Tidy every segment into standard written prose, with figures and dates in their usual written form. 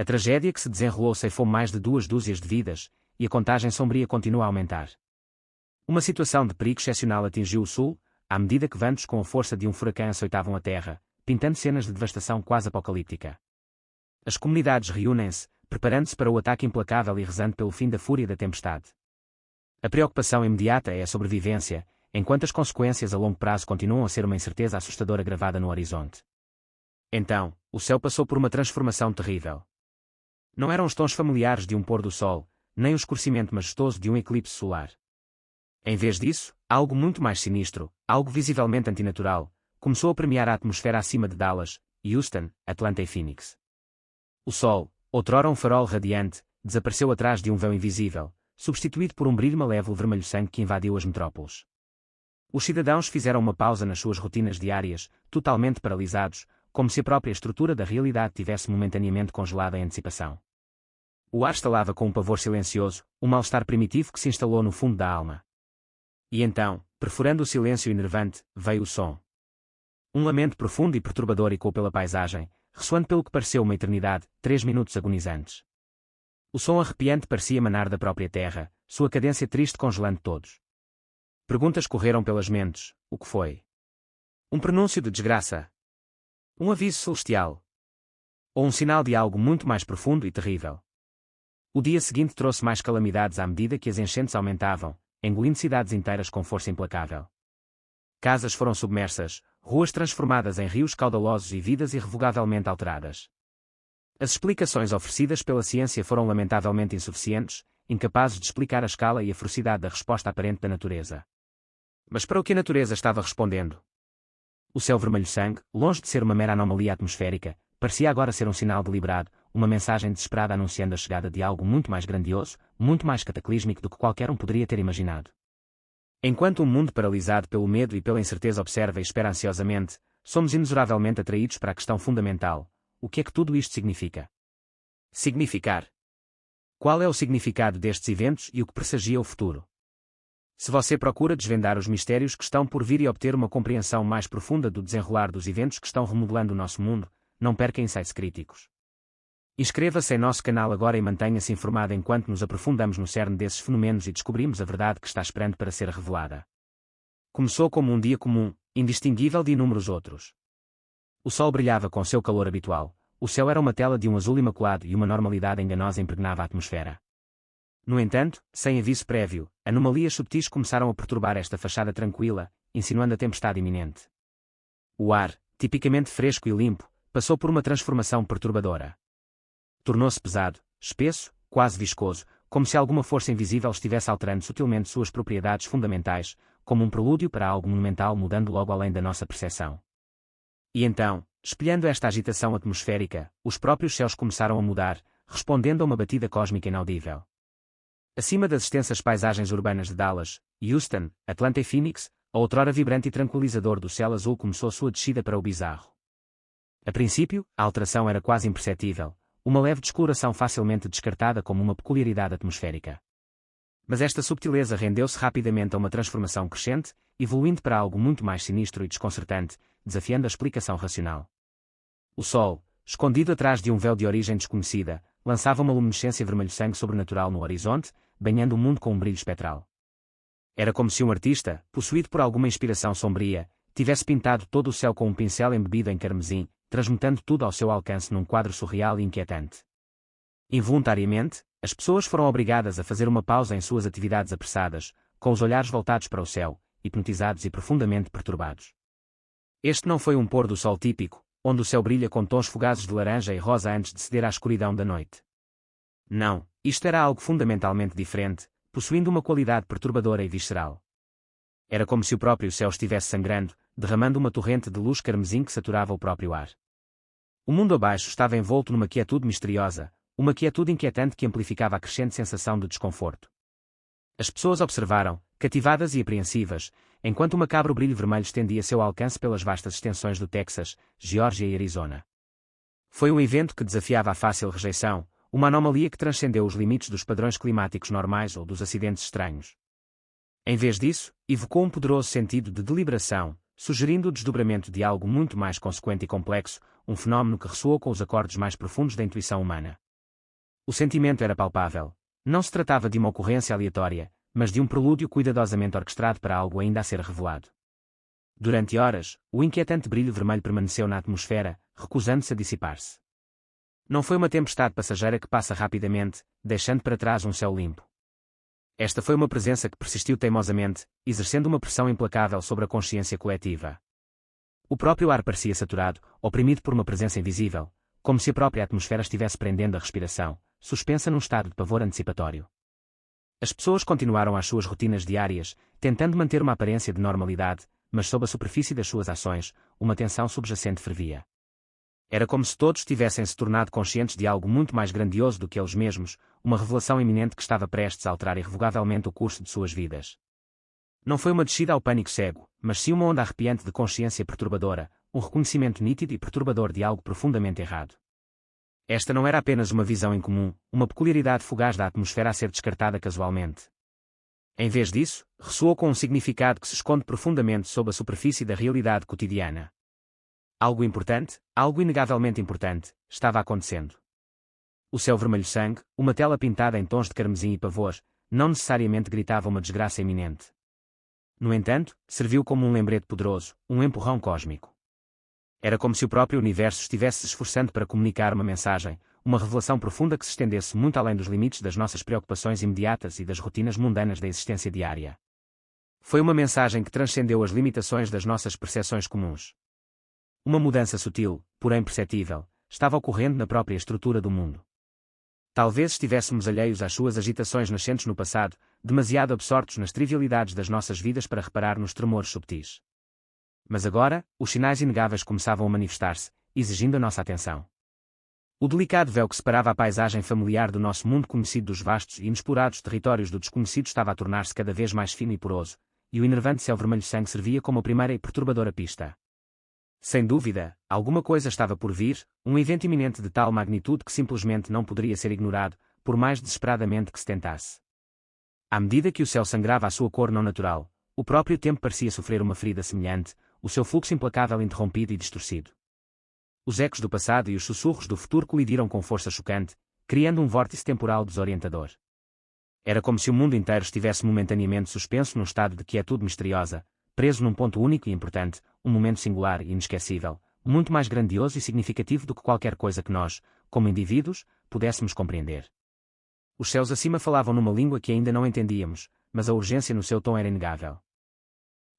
A tragédia que se desenrolou ceifou mais de 2 dúzias de vidas, e a contagem sombria continua a aumentar. Uma situação de perigo excepcional atingiu o sul, à medida que ventos com a força de um furacão açoitavam a terra, pintando cenas de devastação quase apocalíptica. As comunidades reúnem-se, preparando-se para o ataque implacável e rezando pelo fim da fúria da tempestade. A preocupação imediata é a sobrevivência, enquanto as consequências a longo prazo continuam a ser uma incerteza assustadora gravada no horizonte. Então, o céu passou por uma transformação terrível. Não eram os tons familiares de um pôr do sol, nem o escurecimento majestoso de um eclipse solar. Em vez disso, algo muito mais sinistro, algo visivelmente antinatural, começou a permear a atmosfera acima de Dallas, Houston, Atlanta e Phoenix. O sol, outrora um farol radiante, desapareceu atrás de um véu invisível, substituído por um brilho malévolo vermelho-sangue que invadiu as metrópoles. Os cidadãos fizeram uma pausa nas suas rotinas diárias, totalmente paralisados, como se a própria estrutura da realidade tivesse momentaneamente congelada em antecipação. O ar estalava com um pavor silencioso, um mal-estar primitivo que se instalou no fundo da alma. E então, perfurando o silêncio enervante, veio o som. Um lamento profundo e perturbador ecoou pela paisagem, ressoando pelo que pareceu uma eternidade, 3 minutos agonizantes. O som arrepiante parecia emanar da própria terra, sua cadência triste congelando todos. Perguntas correram pelas mentes: o que foi? Um prenúncio de desgraça? Um aviso celestial? Ou um sinal de algo muito mais profundo e terrível? O dia seguinte trouxe mais calamidades à medida que as enchentes aumentavam, engolindo cidades inteiras com força implacável. Casas foram submersas, ruas transformadas em rios caudalosos e vidas irrevogavelmente alteradas. As explicações oferecidas pela ciência foram lamentavelmente insuficientes, incapazes de explicar a escala e a ferocidade da resposta aparente da natureza. Mas para o que a natureza estava respondendo? O céu vermelho-sangue, longe de ser uma mera anomalia atmosférica, parecia agora ser um sinal deliberado, uma mensagem desesperada anunciando a chegada de algo muito mais grandioso, muito mais cataclísmico do que qualquer um poderia ter imaginado. Enquanto um mundo paralisado pelo medo e pela incerteza observa e espera ansiosamente, somos inexoravelmente atraídos para a questão fundamental: o que é que tudo isto significa? Significar. Qual é o significado destes eventos e o que pressagia o futuro? Se você procura desvendar os mistérios que estão por vir e obter uma compreensão mais profunda do desenrolar dos eventos que estão remodelando o nosso mundo, não perca insights críticos. Inscreva-se em nosso canal agora e mantenha-se informado enquanto nos aprofundamos no cerne desses fenômenos e descobrimos a verdade que está esperando para ser revelada. Começou como um dia comum, indistinguível de inúmeros outros. O sol brilhava com seu calor habitual, o céu era uma tela de um azul imaculado e uma normalidade enganosa impregnava a atmosfera. No entanto, sem aviso prévio, anomalias subtis começaram a perturbar esta fachada tranquila, insinuando a tempestade iminente. O ar, tipicamente fresco e limpo, passou por uma transformação perturbadora. Tornou-se pesado, espesso, quase viscoso, como se alguma força invisível estivesse alterando sutilmente suas propriedades fundamentais, como um prelúdio para algo monumental mudando logo além da nossa percepção. E então, espelhando esta agitação atmosférica, os próprios céus começaram a mudar, respondendo a uma batida cósmica inaudível. Acima das extensas paisagens urbanas de Dallas, Houston, Atlanta e Phoenix, a outrora vibrante e tranquilizador do céu azul começou sua descida para o bizarro. A princípio, a alteração era quase imperceptível, uma leve descoloração facilmente descartada como uma peculiaridade atmosférica. Mas esta subtileza rendeu-se rapidamente a uma transformação crescente, evoluindo para algo muito mais sinistro e desconcertante, desafiando a explicação racional. O sol, escondido atrás de um véu de origem desconhecida, lançava uma luminescência vermelho-sangue sobrenatural no horizonte, banhando o mundo com um brilho espectral. Era como se um artista, possuído por alguma inspiração sombria, tivesse pintado todo o céu com um pincel embebido em carmesim, transmutando tudo ao seu alcance num quadro surreal e inquietante. Involuntariamente, as pessoas foram obrigadas a fazer uma pausa em suas atividades apressadas, com os olhares voltados para o céu, hipnotizados e profundamente perturbados. Este não foi um pôr do sol típico, onde o céu brilha com tons fugazes de laranja e rosa antes de ceder à escuridão da noite. Não, isto era algo fundamentalmente diferente, possuindo uma qualidade perturbadora e visceral. Era como se o próprio céu estivesse sangrando, derramando uma torrente de luz carmesim que saturava o próprio ar. O mundo abaixo estava envolto numa quietude misteriosa, uma quietude inquietante que amplificava a crescente sensação de desconforto. As pessoas observaram, cativadas e apreensivas, enquanto um macabro brilho vermelho estendia seu alcance pelas vastas extensões do Texas, Geórgia e Arizona. Foi um evento que desafiava a fácil rejeição, uma anomalia que transcendeu os limites dos padrões climáticos normais ou dos acidentes estranhos. Em vez disso, evocou um poderoso sentido de deliberação, sugerindo o desdobramento de algo muito mais consequente e complexo, um fenómeno que ressoou com os acordes mais profundos da intuição humana. O sentimento era palpável. Não se tratava de uma ocorrência aleatória, mas de um prelúdio cuidadosamente orquestrado para algo ainda a ser revelado. Durante horas, o inquietante brilho vermelho permaneceu na atmosfera, recusando-se a dissipar-se. Não foi uma tempestade passageira que passa rapidamente, deixando para trás um céu limpo. Esta foi uma presença que persistiu teimosamente, exercendo uma pressão implacável sobre a consciência coletiva. O próprio ar parecia saturado, oprimido por uma presença invisível, como se a própria atmosfera estivesse prendendo a respiração, suspensa num estado de pavor antecipatório. As pessoas continuaram às suas rotinas diárias, tentando manter uma aparência de normalidade, mas sob a superfície das suas ações, uma tensão subjacente fervia. Era como se todos tivessem se tornado conscientes de algo muito mais grandioso do que eles mesmos, uma revelação iminente que estava prestes a alterar irrevogavelmente o curso de suas vidas. Não foi uma descida ao pânico cego, mas sim uma onda arrepiante de consciência perturbadora, um reconhecimento nítido e perturbador de algo profundamente errado. Esta não era apenas uma visão incomum, uma peculiaridade fugaz da atmosfera a ser descartada casualmente. Em vez disso, ressoou com um significado que se esconde profundamente sob a superfície da realidade cotidiana. Algo importante, algo inegavelmente importante, estava acontecendo. O céu vermelho sangue, uma tela pintada em tons de carmesim e pavor, não necessariamente gritava uma desgraça iminente. No entanto, serviu como um lembrete poderoso, um empurrão cósmico. Era como se o próprio universo estivesse se esforçando para comunicar uma mensagem, uma revelação profunda que se estendesse muito além dos limites das nossas preocupações imediatas e das rotinas mundanas da existência diária. Foi uma mensagem que transcendeu as limitações das nossas percepções comuns. Uma mudança sutil, porém perceptível, estava ocorrendo na própria estrutura do mundo. Talvez estivéssemos alheios às suas agitações nascentes no passado, demasiado absortos nas trivialidades das nossas vidas para reparar nos tremores subtis. Mas agora, os sinais inegáveis começavam a manifestar-se, exigindo a nossa atenção. O delicado véu que separava a paisagem familiar do nosso mundo conhecido dos vastos e inexplorados territórios do desconhecido estava a tornar-se cada vez mais fino e poroso, e o enervante céu vermelho sangue servia como a primeira e perturbadora pista. Sem dúvida, alguma coisa estava por vir, um evento iminente de tal magnitude que simplesmente não poderia ser ignorado, por mais desesperadamente que se tentasse. À medida que o céu sangrava a sua cor não natural, o próprio tempo parecia sofrer uma ferida semelhante, o seu fluxo implacável interrompido e distorcido. Os ecos do passado e os sussurros do futuro colidiram com força chocante, criando um vórtice temporal desorientador. Era como se o mundo inteiro estivesse momentaneamente suspenso num estado de quietude misteriosa, preso num ponto único e importante, um momento singular e inesquecível, muito mais grandioso e significativo do que qualquer coisa que nós, como indivíduos, pudéssemos compreender. Os céus acima falavam numa língua que ainda não entendíamos, mas a urgência no seu tom era inegável.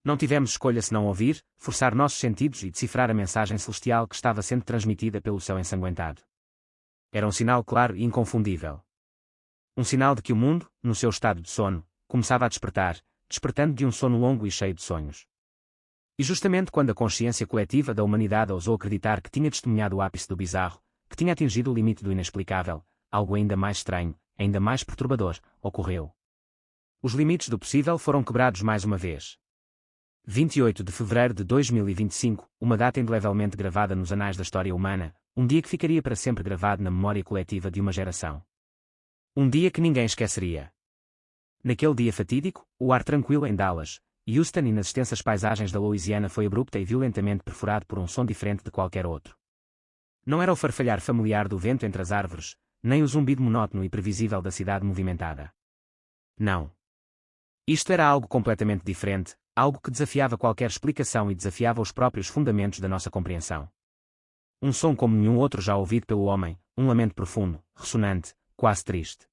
Não tivemos escolha senão ouvir, forçar nossos sentidos e decifrar a mensagem celestial que estava sendo transmitida pelo céu ensanguentado. Era um sinal claro e inconfundível. Um sinal de que o mundo, no seu estado de sono, começava a despertar, despertando de um sono longo e cheio de sonhos. E justamente quando a consciência coletiva da humanidade ousou acreditar que tinha testemunhado o ápice do bizarro, que tinha atingido o limite do inexplicável, algo ainda mais estranho, ainda mais perturbador, ocorreu. Os limites do possível foram quebrados mais uma vez. 28 de fevereiro de 2025, uma data indelevelmente gravada nos anais da história humana, um dia que ficaria para sempre gravado na memória coletiva de uma geração. Um dia que ninguém esqueceria. Naquele dia fatídico, o ar tranquilo em Dallas, Houston e nas extensas paisagens da Louisiana foi abrupta e violentamente perfurado por um som diferente de qualquer outro. Não era o farfalhar familiar do vento entre as árvores, nem o zumbido monótono e previsível da cidade movimentada. Não. Isto era algo completamente diferente, algo que desafiava qualquer explicação e desafiava os próprios fundamentos da nossa compreensão. Um som como nenhum outro já ouvido pelo homem, um lamento profundo, ressonante, quase triste.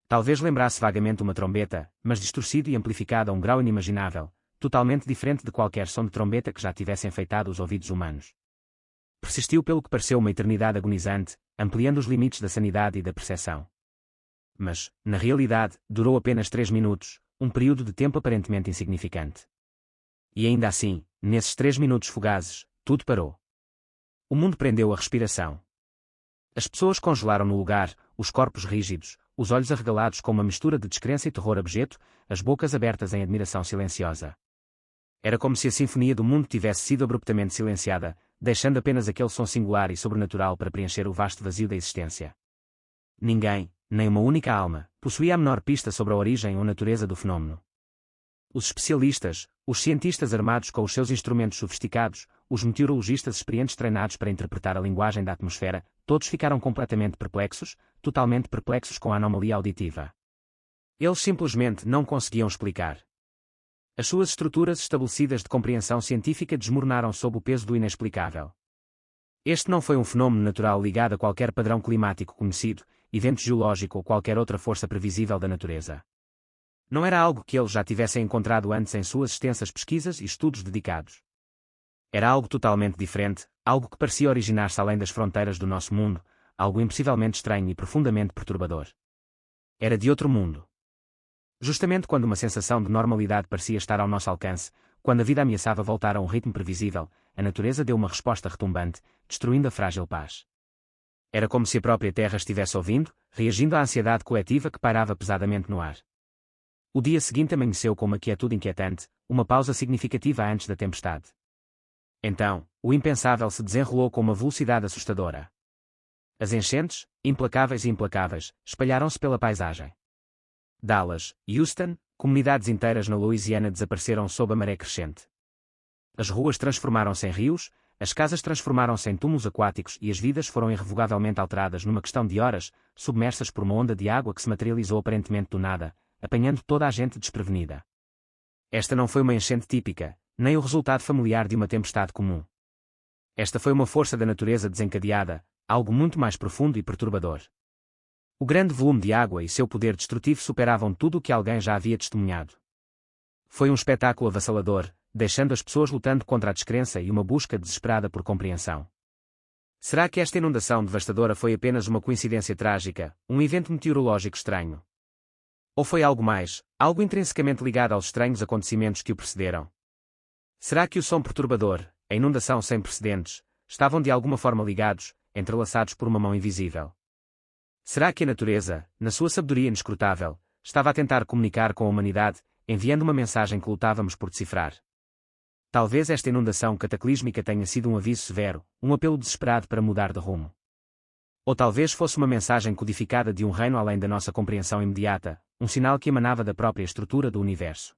Talvez lembrasse vagamente uma trombeta, mas distorcido e amplificado a um grau inimaginável, totalmente diferente de qualquer som de trombeta que já tivesse enfeitado os ouvidos humanos. Persistiu pelo que pareceu uma eternidade agonizante, ampliando os limites da sanidade e da percepção. Mas, na realidade, durou apenas 3 minutos, um período de tempo aparentemente insignificante. E ainda assim, nesses 3 minutos fugazes, tudo parou. O mundo prendeu a respiração. As pessoas congelaram no lugar, os corpos rígidos, os olhos arregalados com uma mistura de descrença e terror abjeto, as bocas abertas em admiração silenciosa. Era como se a sinfonia do mundo tivesse sido abruptamente silenciada, deixando apenas aquele som singular e sobrenatural para preencher o vasto vazio da existência. Ninguém, nem uma única alma, possuía a menor pista sobre a origem ou natureza do fenômeno. Os especialistas, os cientistas armados com os seus instrumentos sofisticados, os meteorologistas experientes treinados para interpretar a linguagem da atmosfera, todos ficaram completamente perplexos, totalmente perplexos com a anomalia auditiva. Eles simplesmente não conseguiam explicar. As suas estruturas estabelecidas de compreensão científica desmoronaram sob o peso do inexplicável. Este não foi um fenômeno natural ligado a qualquer padrão climático conhecido, evento geológico ou qualquer outra força previsível da natureza. Não era algo que eles já tivessem encontrado antes em suas extensas pesquisas e estudos dedicados. Era algo totalmente diferente, algo que parecia originar-se além das fronteiras do nosso mundo, algo impossivelmente estranho e profundamente perturbador. Era de outro mundo. Justamente quando uma sensação de normalidade parecia estar ao nosso alcance, quando a vida ameaçava voltar a um ritmo previsível, a natureza deu uma resposta retumbante, destruindo a frágil paz. Era como se a própria Terra estivesse ouvindo, reagindo à ansiedade coletiva que pairava pesadamente no ar. O dia seguinte amanheceu com uma quietude inquietante, uma pausa significativa antes da tempestade. Então, o impensável se desenrolou com uma velocidade assustadora. As enchentes, implacáveis e implacáveis, espalharam-se pela paisagem. Dallas, Houston, comunidades inteiras na Louisiana desapareceram sob a maré crescente. As ruas transformaram-se em rios, as casas transformaram-se em túmulos aquáticos e as vidas foram irrevogavelmente alteradas numa questão de horas, submersas por uma onda de água que se materializou aparentemente do nada, apanhando toda a gente desprevenida. Esta não foi uma enchente típica, nem o resultado familiar de uma tempestade comum. Esta foi uma força da natureza desencadeada, algo muito mais profundo e perturbador. O grande volume de água e seu poder destrutivo superavam tudo o que alguém já havia testemunhado. Foi um espetáculo avassalador, deixando as pessoas lutando contra a descrença e uma busca desesperada por compreensão. Será que esta inundação devastadora foi apenas uma coincidência trágica, um evento meteorológico estranho? Ou foi algo mais, algo intrinsecamente ligado aos estranhos acontecimentos que o precederam? Será que o som perturbador, a inundação sem precedentes, estavam de alguma forma ligados, entrelaçados por uma mão invisível? Será que a natureza, na sua sabedoria inescrutável, estava a tentar comunicar com a humanidade, enviando uma mensagem que lutávamos por decifrar? Talvez esta inundação cataclísmica tenha sido um aviso severo, um apelo desesperado para mudar de rumo. Ou talvez fosse uma mensagem codificada de um reino além da nossa compreensão imediata, um sinal que emanava da própria estrutura do universo.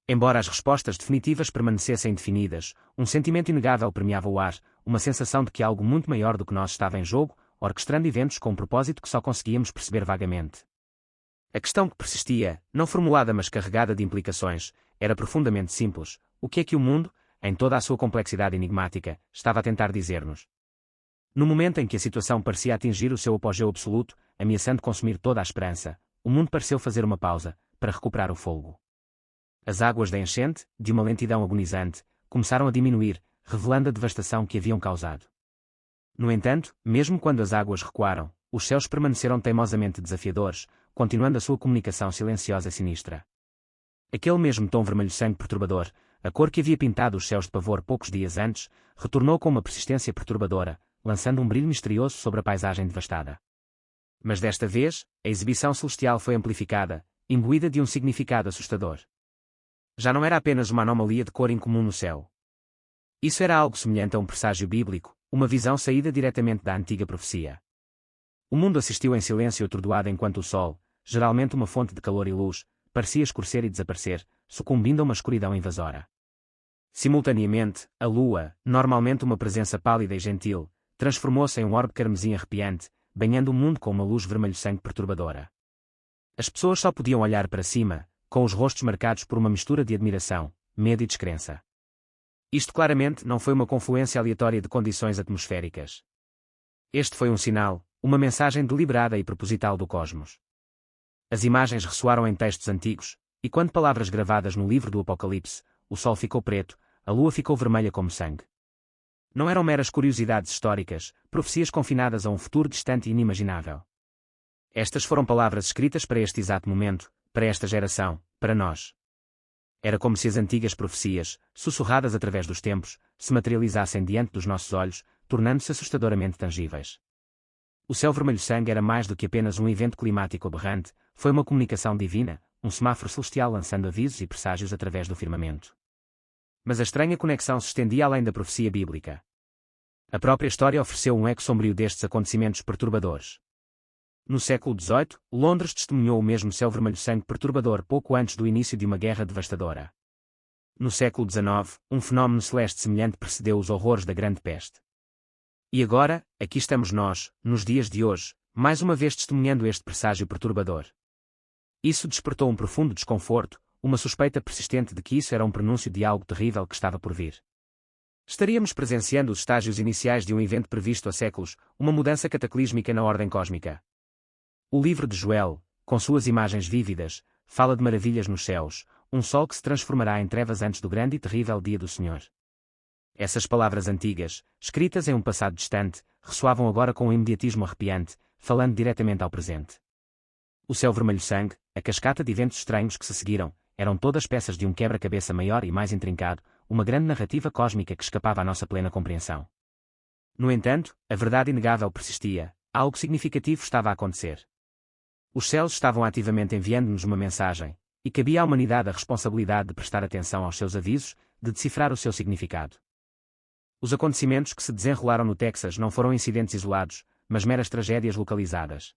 Embora as respostas definitivas permanecessem indefinidas, um sentimento inegável permeava o ar, uma sensação de que algo muito maior do que nós estava em jogo, orquestrando eventos com um propósito que só conseguíamos perceber vagamente. A questão que persistia, não formulada mas carregada de implicações, era profundamente simples: o que é que o mundo, em toda a sua complexidade enigmática, estava a tentar dizer-nos? No momento em que a situação parecia atingir o seu apogeu absoluto, ameaçando consumir toda a esperança, o mundo pareceu fazer uma pausa, para recuperar o fôlego. As águas da enchente, de uma lentidão agonizante, começaram a diminuir, revelando a devastação que haviam causado. No entanto, mesmo quando as águas recuaram, os céus permaneceram teimosamente desafiadores, continuando a sua comunicação silenciosa e sinistra. Aquele mesmo tom vermelho-sangue perturbador, a cor que havia pintado os céus de pavor poucos dias antes, retornou com uma persistência perturbadora, lançando um brilho misterioso sobre a paisagem devastada. Mas desta vez, a exibição celestial foi amplificada, imbuída de um significado assustador. Já não era apenas uma anomalia de cor incomum no céu. Isso era algo semelhante a um presságio bíblico, uma visão saída diretamente da antiga profecia. O mundo assistiu em silêncio atordoado enquanto o sol, geralmente uma fonte de calor e luz, parecia escurecer e desaparecer, sucumbindo a uma escuridão invasora. Simultaneamente, a lua, normalmente uma presença pálida e gentil, transformou-se em um orbe carmesim arrepiante, banhando o mundo com uma luz vermelho-sangue perturbadora. As pessoas só podiam olhar para cima, com os rostos marcados por uma mistura de admiração, medo e descrença. Isto claramente não foi uma confluência aleatória de condições atmosféricas. Este foi um sinal, uma mensagem deliberada e proposital do cosmos. As imagens ressoaram em textos antigos, e quando palavras gravadas no livro do Apocalipse, o sol ficou preto, a lua ficou vermelha como sangue. Não eram meras curiosidades históricas, profecias confinadas a um futuro distante e inimaginável. Estas foram palavras escritas para este exato momento, para esta geração, para nós. Era como se as antigas profecias, sussurradas através dos tempos, se materializassem diante dos nossos olhos, tornando-se assustadoramente tangíveis. O céu vermelho-sangue era mais do que apenas um evento climático aberrante, foi uma comunicação divina, um semáforo celestial lançando avisos e presságios através do firmamento. Mas a estranha conexão se estendia além da profecia bíblica. A própria história ofereceu um eco sombrio destes acontecimentos perturbadores. No século XVIII, Londres testemunhou o mesmo céu vermelho-sangue perturbador pouco antes do início de uma guerra devastadora. No século XIX, um fenómeno celeste semelhante precedeu os horrores da Grande Peste. E agora, aqui estamos nós, nos dias de hoje, mais uma vez testemunhando este presságio perturbador. Isso despertou um profundo desconforto, uma suspeita persistente de que isso era um prenúncio de algo terrível que estava por vir. Estaríamos presenciando os estágios iniciais de um evento previsto há séculos, uma mudança cataclísmica na ordem cósmica. O livro de Joel, com suas imagens vívidas, fala de maravilhas nos céus, um sol que se transformará em trevas antes do grande e terrível dia do Senhor. Essas palavras antigas, escritas em um passado distante, ressoavam agora com um imediatismo arrepiante, falando diretamente ao presente. O céu vermelho-sangue, a cascata de eventos estranhos que se seguiram, eram todas peças de um quebra-cabeça maior e mais intrincado, uma grande narrativa cósmica que escapava à nossa plena compreensão. No entanto, a verdade inegável persistia, algo significativo estava a acontecer. Os céus estavam ativamente enviando-nos uma mensagem, e cabia à humanidade a responsabilidade de prestar atenção aos seus avisos, de decifrar o seu significado. Os acontecimentos que se desenrolaram no Texas não foram incidentes isolados, mas meras tragédias localizadas.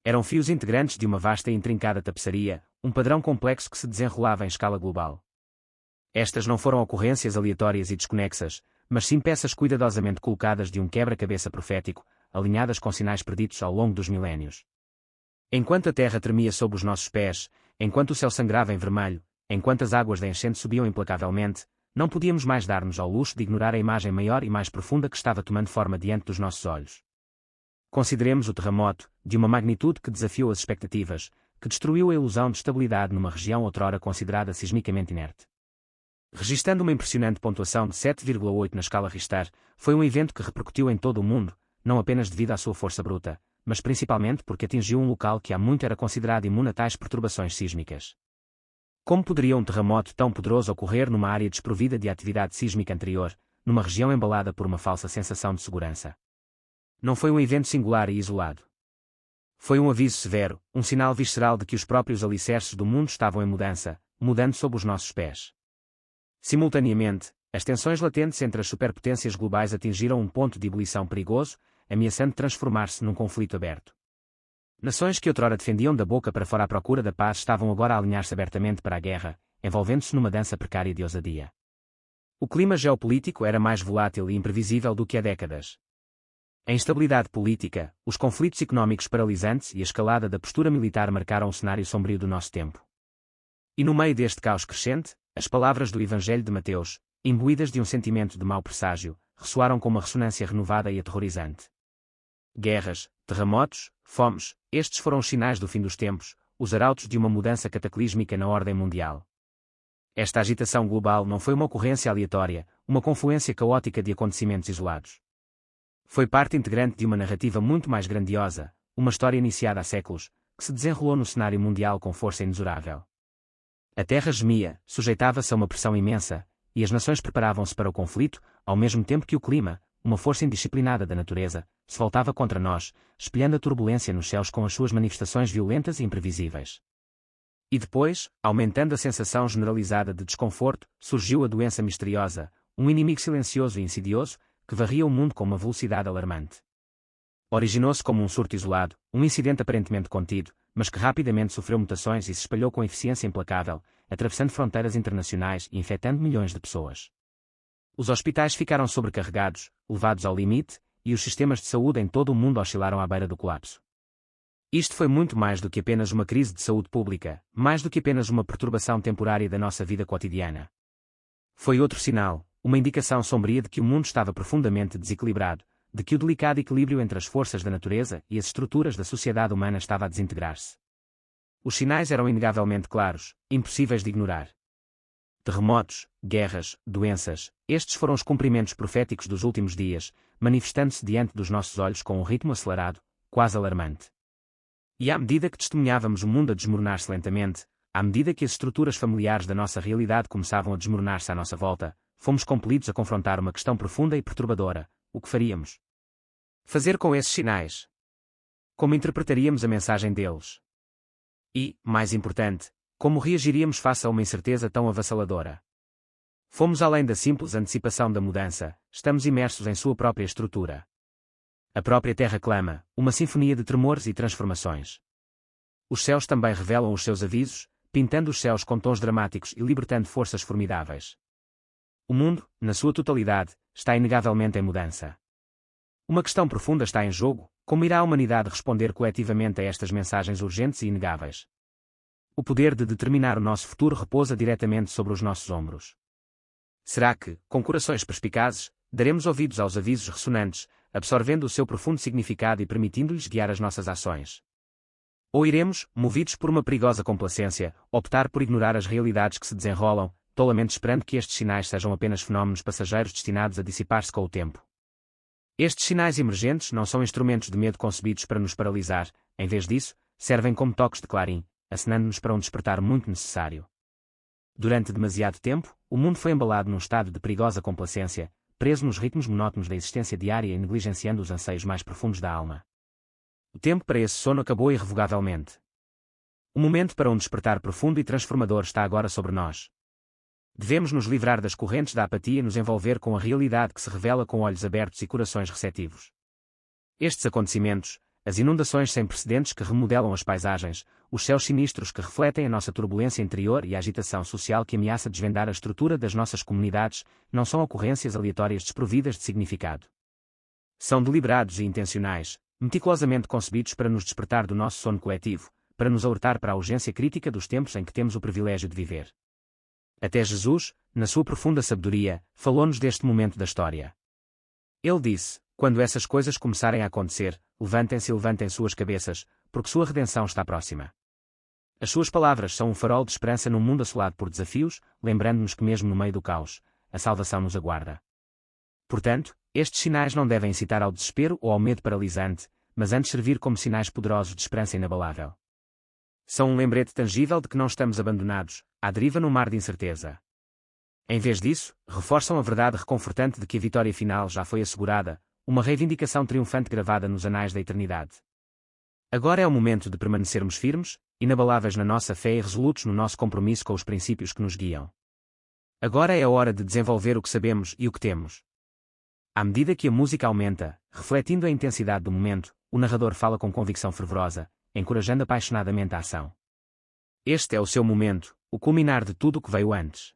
Eram fios integrantes de uma vasta e intrincada tapeçaria, um padrão complexo que se desenrolava em escala global. Estas não foram ocorrências aleatórias e desconexas, mas sim peças cuidadosamente colocadas de um quebra-cabeça profético, alinhadas com sinais perdidos ao longo dos milénios. Enquanto a terra tremia sob os nossos pés, enquanto o céu sangrava em vermelho, enquanto as águas da enchente subiam implacavelmente, não podíamos mais dar-nos ao luxo de ignorar a imagem maior e mais profunda que estava tomando forma diante dos nossos olhos. Consideremos o terremoto, de uma magnitude que desafiou as expectativas, que destruiu a ilusão de estabilidade numa região outrora considerada sismicamente inerte. Registrando uma impressionante pontuação de 7,8 na escala Richter, foi um evento que repercutiu em todo o mundo, não apenas devido à sua força bruta, mas principalmente porque atingiu um local que há muito era considerado imune a tais perturbações sísmicas. Como poderia um terremoto tão poderoso ocorrer numa área desprovida de atividade sísmica anterior, numa região embalada por uma falsa sensação de segurança? Não foi um evento singular e isolado. Foi um aviso severo, um sinal visceral de que os próprios alicerces do mundo estavam em mudança, mudando sob os nossos pés. Simultaneamente, as tensões latentes entre as superpotências globais atingiram um ponto de ebulição perigoso, ameaçando transformar-se num conflito aberto. Nações que outrora defendiam da boca para fora à procura da paz estavam agora a alinhar-se abertamente para a guerra, envolvendo-se numa dança precária de ousadia. O clima geopolítico era mais volátil e imprevisível do que há décadas. A instabilidade política, os conflitos económicos paralisantes e a escalada da postura militar marcaram o cenário sombrio do nosso tempo. E no meio deste caos crescente, as palavras do Evangelho de Mateus, imbuídas de um sentimento de mau presságio, ressoaram com uma ressonância renovada e aterrorizante. Guerras, terremotos, fomes, estes foram os sinais do fim dos tempos, os arautos de uma mudança cataclísmica na ordem mundial. Esta agitação global não foi uma ocorrência aleatória, uma confluência caótica de acontecimentos isolados. Foi parte integrante de uma narrativa muito mais grandiosa, uma história iniciada há séculos, que se desenrolou no cenário mundial com força imensurável. A Terra gemia, sujeitava-se a uma pressão imensa, e as nações preparavam-se para o conflito, ao mesmo tempo que o clima, uma força indisciplinada da natureza, se voltava contra nós, espelhando a turbulência nos céus com as suas manifestações violentas e imprevisíveis. E depois, aumentando a sensação generalizada de desconforto, surgiu a doença misteriosa, um inimigo silencioso e insidioso, que varria o mundo com uma velocidade alarmante. Originou-se como um surto isolado, um incidente aparentemente contido, mas que rapidamente sofreu mutações e se espalhou com eficiência implacável, atravessando fronteiras internacionais e infectando milhões de pessoas. Os hospitais ficaram sobrecarregados, levados ao limite, e os sistemas de saúde em todo o mundo oscilaram à beira do colapso. Isto foi muito mais do que apenas uma crise de saúde pública, mais do que apenas uma perturbação temporária da nossa vida cotidiana. Foi outro sinal, uma indicação sombria de que o mundo estava profundamente desequilibrado, de que o delicado equilíbrio entre as forças da natureza e as estruturas da sociedade humana estava a desintegrar-se. Os sinais eram inegavelmente claros, impossíveis de ignorar. Terremotos, guerras, doenças, estes foram os cumprimentos proféticos dos últimos dias, manifestando-se diante dos nossos olhos com um ritmo acelerado, quase alarmante. E à medida que testemunhávamos o mundo a desmoronar-se lentamente, à medida que as estruturas familiares da nossa realidade começavam a desmoronar-se à nossa volta, fomos compelidos a confrontar uma questão profunda e perturbadora: o que faríamos? Fazer com esses sinais? Como interpretaríamos a mensagem deles? E, mais importante, como reagiríamos face a uma incerteza tão avassaladora? Fomos além da simples antecipação da mudança, estamos imersos em sua própria estrutura. A própria terra clama, uma sinfonia de tremores e transformações. Os céus também revelam os seus avisos, pintando os céus com tons dramáticos e libertando forças formidáveis. O mundo, na sua totalidade, está inegavelmente em mudança. Uma questão profunda está em jogo: como irá a humanidade responder coletivamente a estas mensagens urgentes e inegáveis? O poder de determinar o nosso futuro repousa diretamente sobre os nossos ombros. Será que, com corações perspicazes, daremos ouvidos aos avisos ressonantes, absorvendo o seu profundo significado e permitindo-lhes guiar as nossas ações? Ou iremos, movidos por uma perigosa complacência, optar por ignorar as realidades que se desenrolam, tolamente esperando que estes sinais sejam apenas fenómenos passageiros destinados a dissipar-se com o tempo? Estes sinais emergentes não são instrumentos de medo concebidos para nos paralisar, em vez disso, servem como toques de clarim, acenando-nos para um despertar muito necessário. Durante demasiado tempo, o mundo foi embalado num estado de perigosa complacência, preso nos ritmos monótonos da existência diária e negligenciando os anseios mais profundos da alma. O tempo para esse sono acabou irrevogavelmente. O momento para um despertar profundo e transformador está agora sobre nós. Devemos nos livrar das correntes da apatia e nos envolver com a realidade que se revela com olhos abertos e corações receptivos. Estes acontecimentos, as inundações sem precedentes que remodelam as paisagens, os céus sinistros que refletem a nossa turbulência interior e a agitação social que ameaça desvendar a estrutura das nossas comunidades, não são ocorrências aleatórias desprovidas de significado. São deliberados e intencionais, meticulosamente concebidos para nos despertar do nosso sono coletivo, para nos alertar para a urgência crítica dos tempos em que temos o privilégio de viver. Até Jesus, na sua profunda sabedoria, falou-nos deste momento da história. Ele disse: quando essas coisas começarem a acontecer, levantem-se e levantem suas cabeças, porque sua redenção está próxima. As suas palavras são um farol de esperança num mundo assolado por desafios, lembrando-nos que mesmo no meio do caos, a salvação nos aguarda. Portanto, estes sinais não devem incitar ao desespero ou ao medo paralisante, mas antes servir como sinais poderosos de esperança inabalável. São um lembrete tangível de que não estamos abandonados, à deriva no mar de incerteza. Em vez disso, reforçam a verdade reconfortante de que a vitória final já foi assegurada, uma reivindicação triunfante gravada nos anais da eternidade. Agora é o momento de permanecermos firmes, inabaláveis na nossa fé e resolutos no nosso compromisso com os princípios que nos guiam. Agora é a hora de desenvolver o que sabemos e o que temos. À medida que a música aumenta, refletindo a intensidade do momento, o narrador fala com convicção fervorosa, encorajando apaixonadamente a ação. Este é o seu momento, o culminar de tudo o que veio antes.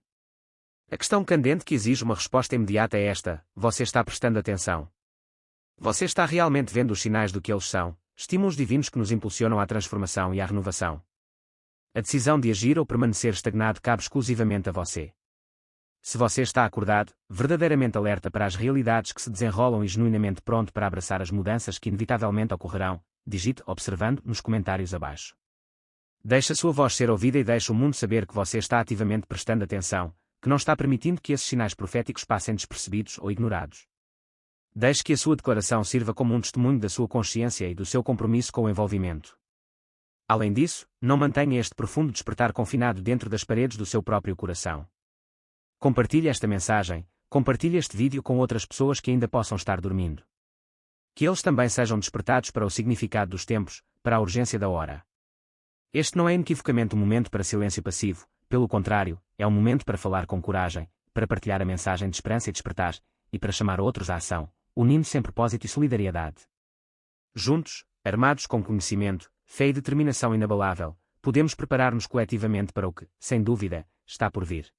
A questão candente que exige uma resposta imediata é esta: você está prestando atenção? Você está realmente vendo os sinais do que eles são, estímulos divinos que nos impulsionam à transformação e à renovação? A decisão de agir ou permanecer estagnado cabe exclusivamente a você. Se você está acordado, verdadeiramente alerta para as realidades que se desenrolam e genuinamente pronto para abraçar as mudanças que inevitavelmente ocorrerão, digite observando nos comentários abaixo. Deixe a sua voz ser ouvida e deixe o mundo saber que você está ativamente prestando atenção, que não está permitindo que esses sinais proféticos passem despercebidos ou ignorados. Deixe que a sua declaração sirva como um testemunho da sua consciência e do seu compromisso com o envolvimento. Além disso, não mantenha este profundo despertar confinado dentro das paredes do seu próprio coração. Compartilhe esta mensagem, compartilhe este vídeo com outras pessoas que ainda possam estar dormindo. Que eles também sejam despertados para o significado dos tempos, para a urgência da hora. Este não é inequivocamente um momento para silêncio passivo, pelo contrário, é um momento para falar com coragem, para partilhar a mensagem de esperança e despertar, e para chamar outros à ação, unindo-se em propósito e solidariedade. Juntos, armados com conhecimento, fé e determinação inabalável, podemos preparar-nos coletivamente para o que, sem dúvida, está por vir.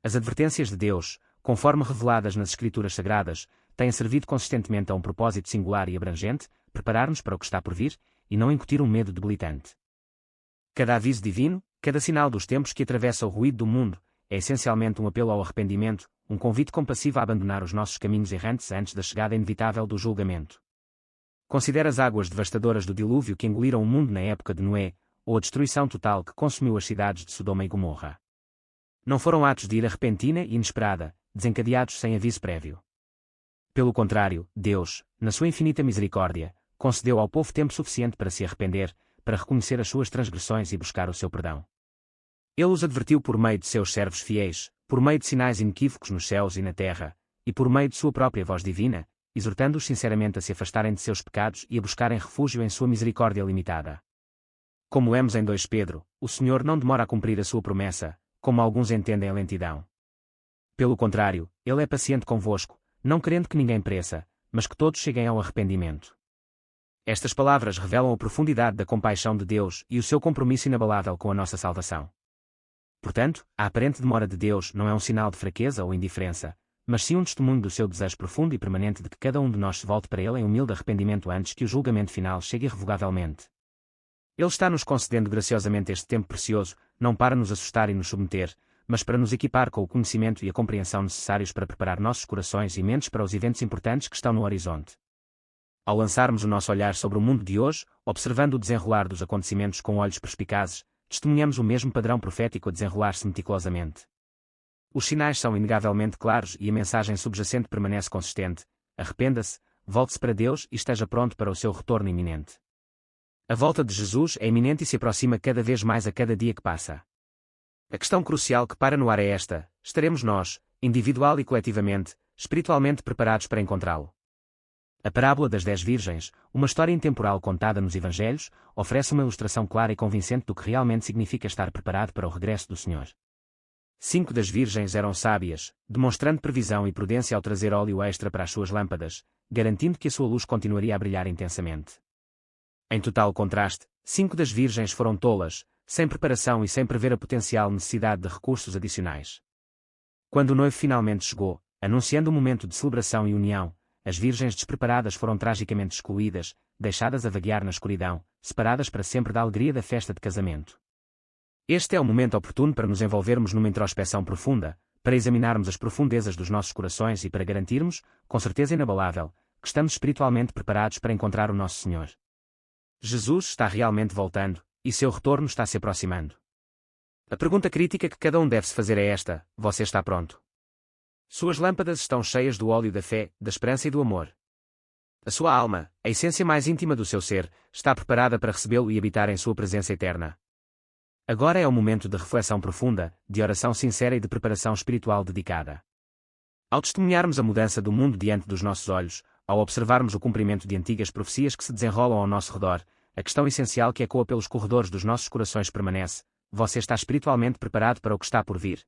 As advertências de Deus, conforme reveladas nas Escrituras Sagradas, têm servido consistentemente a um propósito singular e abrangente: preparar-nos para o que está por vir, e não incutir um medo debilitante. Cada aviso divino, cada sinal dos tempos que atravessa o ruído do mundo, é essencialmente um apelo ao arrependimento, um convite compassivo a abandonar os nossos caminhos errantes antes da chegada inevitável do julgamento. Considere as águas devastadoras do dilúvio que engoliram o mundo na época de Noé, ou a destruição total que consumiu as cidades de Sodoma e Gomorra. Não foram atos de ira repentina e inesperada, desencadeados sem aviso prévio. Pelo contrário, Deus, na sua infinita misericórdia, concedeu ao povo tempo suficiente para se arrepender, para reconhecer as suas transgressões e buscar o seu perdão. Ele os advertiu por meio de seus servos fiéis, por meio de sinais inequívocos nos céus e na terra, e por meio de sua própria voz divina, exortando-os sinceramente a se afastarem de seus pecados e a buscarem refúgio em sua misericórdia limitada. Como lemos em 2 Pedro, o Senhor não demora a cumprir a sua promessa, como alguns entendem a lentidão. Pelo contrário, Ele é paciente convosco, não querendo que ninguém pereça, mas que todos cheguem ao arrependimento. Estas palavras revelam a profundidade da compaixão de Deus e o seu compromisso inabalável com a nossa salvação. Portanto, a aparente demora de Deus não é um sinal de fraqueza ou indiferença, mas sim um testemunho do seu desejo profundo e permanente de que cada um de nós se volte para Ele em humilde arrependimento antes que o julgamento final chegue irrevogavelmente. Ele está nos concedendo graciosamente este tempo precioso, não para nos assustar e nos submeter, mas para nos equipar com o conhecimento e a compreensão necessários para preparar nossos corações e mentes para os eventos importantes que estão no horizonte. Ao lançarmos o nosso olhar sobre o mundo de hoje, observando o desenrolar dos acontecimentos com olhos perspicazes, testemunhamos o mesmo padrão profético a desenrolar-se meticulosamente. Os sinais são inegavelmente claros e a mensagem subjacente permanece consistente: arrependa-se, volte-se para Deus e esteja pronto para o seu retorno iminente. A volta de Jesus é iminente e se aproxima cada vez mais a cada dia que passa. A questão crucial que para no ar é esta: estaremos nós, individual e coletivamente, espiritualmente preparados para encontrá-lo? A parábola das 10 virgens, uma história intemporal contada nos Evangelhos, oferece uma ilustração clara e convincente do que realmente significa estar preparado para o regresso do Senhor. 5 das virgens eram sábias, demonstrando previsão e prudência ao trazer óleo extra para as suas lâmpadas, garantindo que a sua luz continuaria a brilhar intensamente. Em total contraste, 5 das virgens foram tolas, sem preparação e sem prever a potencial necessidade de recursos adicionais. Quando o noivo finalmente chegou, anunciando o momento de celebração e união, as virgens despreparadas foram tragicamente excluídas, deixadas a vaguear na escuridão, separadas para sempre da alegria da festa de casamento. Este é o momento oportuno para nos envolvermos numa introspeção profunda, para examinarmos as profundezas dos nossos corações e para garantirmos, com certeza inabalável, que estamos espiritualmente preparados para encontrar o nosso Senhor. Jesus está realmente voltando, e seu retorno está se aproximando. A pergunta crítica que cada um deve se fazer é esta: você está pronto? Suas lâmpadas estão cheias do óleo da fé, da esperança e do amor. A sua alma, a essência mais íntima do seu ser, está preparada para recebê-lo e habitar em sua presença eterna. Agora é o momento de reflexão profunda, de oração sincera e de preparação espiritual dedicada. Ao testemunharmos a mudança do mundo diante dos nossos olhos, ao observarmos o cumprimento de antigas profecias que se desenrolam ao nosso redor, a questão essencial que ecoa pelos corredores dos nossos corações permanece: você está espiritualmente preparado para o que está por vir?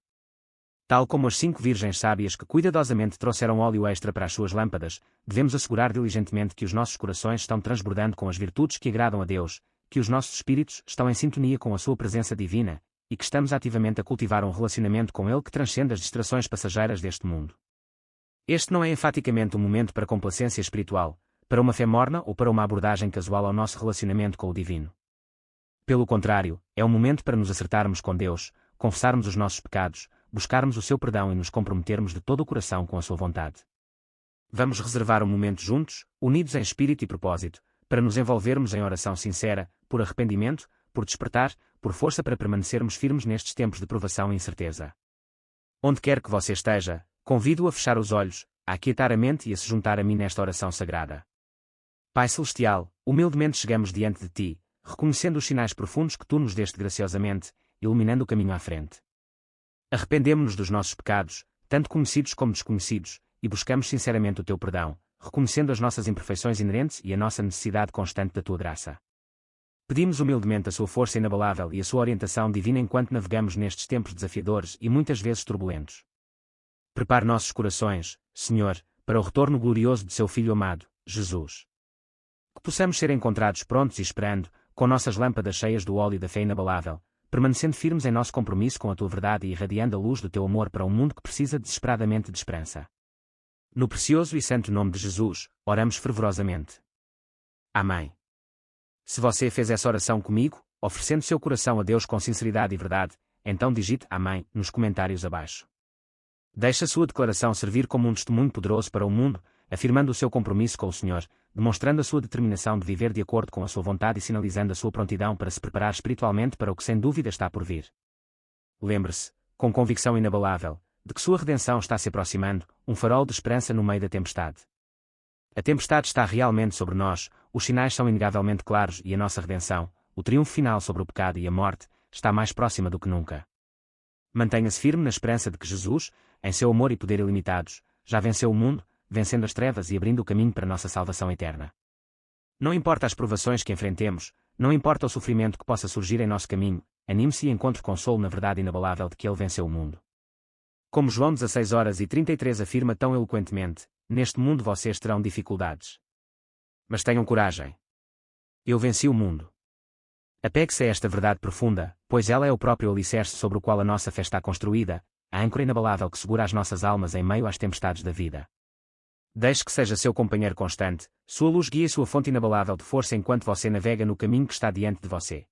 Tal como as 5 virgens sábias que cuidadosamente trouxeram óleo extra para as suas lâmpadas, devemos assegurar diligentemente que os nossos corações estão transbordando com as virtudes que agradam a Deus, que os nossos espíritos estão em sintonia com a sua presença divina, e que estamos ativamente a cultivar um relacionamento com Ele que transcende as distrações passageiras deste mundo. Este não é enfaticamente um momento para complacência espiritual, para uma fé morna ou para uma abordagem casual ao nosso relacionamento com o divino. Pelo contrário, é um momento para nos acertarmos com Deus, confessarmos os nossos pecados, buscarmos o seu perdão e nos comprometermos de todo o coração com a sua vontade. Vamos reservar um momento juntos, unidos em espírito e propósito, para nos envolvermos em oração sincera, por arrependimento, por despertar, por força para permanecermos firmes nestes tempos de provação e incerteza. Onde quer que você esteja, convido-o a fechar os olhos, a aquietar a mente e a se juntar a mim nesta oração sagrada. Pai Celestial, humildemente chegamos diante de Ti, reconhecendo os sinais profundos que Tu nos deste graciosamente, iluminando o caminho à frente. Arrependemo-nos dos nossos pecados, tanto conhecidos como desconhecidos, e buscamos sinceramente o Teu perdão, reconhecendo as nossas imperfeições inerentes e a nossa necessidade constante da Tua graça. Pedimos humildemente a Sua força inabalável e a Sua orientação divina enquanto navegamos nestes tempos desafiadores e muitas vezes turbulentos. Prepare nossos corações, Senhor, para o retorno glorioso de Seu Filho amado, Jesus. Que possamos ser encontrados prontos e esperando, com nossas lâmpadas cheias do óleo da fé inabalável, permanecendo firmes em nosso compromisso com a Tua verdade e irradiando a luz do Teu amor para um mundo que precisa desesperadamente de esperança. No precioso e santo nome de Jesus, oramos fervorosamente. Amém. Se você fez essa oração comigo, oferecendo seu coração a Deus com sinceridade e verdade, então digite Amém nos comentários abaixo. Deixe a sua declaração servir como um testemunho poderoso para o mundo, afirmando o seu compromisso com o Senhor, demonstrando a sua determinação de viver de acordo com a sua vontade e sinalizando a sua prontidão para se preparar espiritualmente para o que sem dúvida está por vir. Lembre-se, com convicção inabalável, de que sua redenção está se aproximando, um farol de esperança no meio da tempestade. A tempestade está realmente sobre nós, os sinais são inegavelmente claros e a nossa redenção, o triunfo final sobre o pecado e a morte, está mais próxima do que nunca. Mantenha-se firme na esperança de que Jesus, em seu amor e poder ilimitados, já venceu o mundo, vencendo as trevas e abrindo o caminho para a nossa salvação eterna. Não importa as provações que enfrentemos, não importa o sofrimento que possa surgir em nosso caminho, anime-se e encontre consolo na verdade inabalável de que Ele venceu o mundo. Como João 16:33 afirma tão eloquentemente, Neste mundo vocês terão dificuldades. Mas tenham coragem. Eu venci o mundo. Apegue-se a esta verdade profunda, pois ela é o próprio alicerce sobre o qual a nossa fé está construída, a âncora inabalável que segura as nossas almas em meio às tempestades da vida. Deixe que seja seu companheiro constante, sua luz guia e sua fonte inabalável de força enquanto você navega no caminho que está diante de você.